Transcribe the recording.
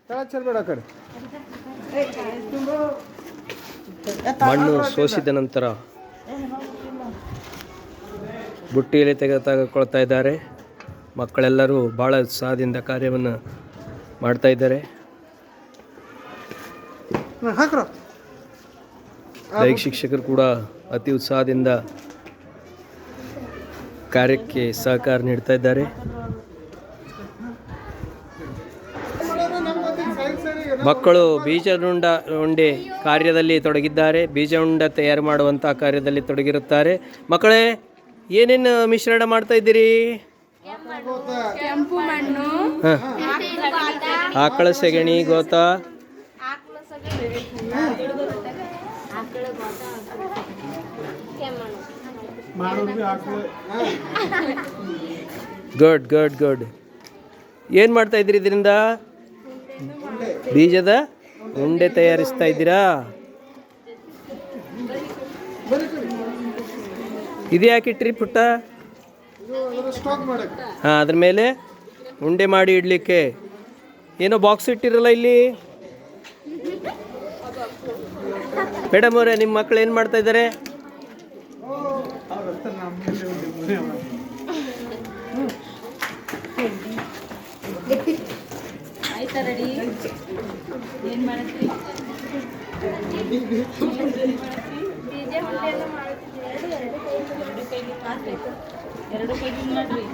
ಚೆಲ್ಬೇಡ ಆ ಕಡೆ. ಮಣ್ಣು ಸೋಸಿದ ನಂತರ ಬುಟ್ಟಿಯಲ್ಲಿ ತೆಗೆದುಕೊಳ್ತಾ ಇದ್ದಾರೆ. ಮಕ್ಕಳೆಲ್ಲರೂ ಭಾಳ ಉತ್ಸಾಹದಿಂದ ಕಾರ್ಯವನ್ನು ಮಾಡ್ತಾ ಇದ್ದಾರೆ. ದೈಹಿಕ ಶಿಕ್ಷಕರು ಕೂಡ ಅತಿ ಉತ್ಸಾಹದಿಂದ ಕಾರ್ಯಕ್ಕೆ ಸಹಕಾರ ನೀಡ್ತಾ ಇದ್ದಾರೆ. ಮಕ್ಕಳು ಬೀಜ ಉಂಡೆ ಕಾರ್ಯದಲ್ಲಿ ತೊಡಗಿದ್ದಾರೆ. ಬೀಜ ಉಂಡ ತಯಾರು ಮಾಡುವಂಥ ಕಾರ್ಯದಲ್ಲಿ ತೊಡಗಿರುತ್ತಾರೆ. ಮಕ್ಕಳೇ, ಏನೇನು ಮಿಶ್ರಣ ಮಾಡ್ತಾ ಇದ್ದೀರಿ? ಕೆಂಪು ಮಣ್ಣು, ಆಕಳ ಸೆಗಣಿ, ಗೋತ, ಗುಡ್ ಗುಡ್ ಗುಡ್. ಏನು ಮಾಡ್ತಾ ಇದ್ದೀರಿ ಇದರಿಂದ? ಬೀಜದ ಉಂಡೆ ತಯಾರಿಸ್ತಾ ಇದ್ದೀರಾ? ಇದು ಯಾಕಿಟ್ರಿ ಪುಟ್ಟ? ಹಾಂ, ಅದ್ರ ಮೇಲೆ ಉಂಡೆ ಮಾಡಿ ಇಡಲಿಕ್ಕೆ ಏನೋ ಬಾಕ್ಸ್ ಇಟ್ಟಿರಲ್ಲ ಇಲ್ಲಿ. ಮೇಡಮ್ ಅವರೇ, ನಿಮ್ಮ ಮಕ್ಕಳು ಏನು ಮಾಡ್ತಾ ಇದ್ದಾರೆ? ಆಯ್ತಾ ರೆಡಿ? ಏನು ಮಾಡ್ತೀವಿ? ಎರಡು ಕೈಲಿ ಮಾಡ್ರಿ.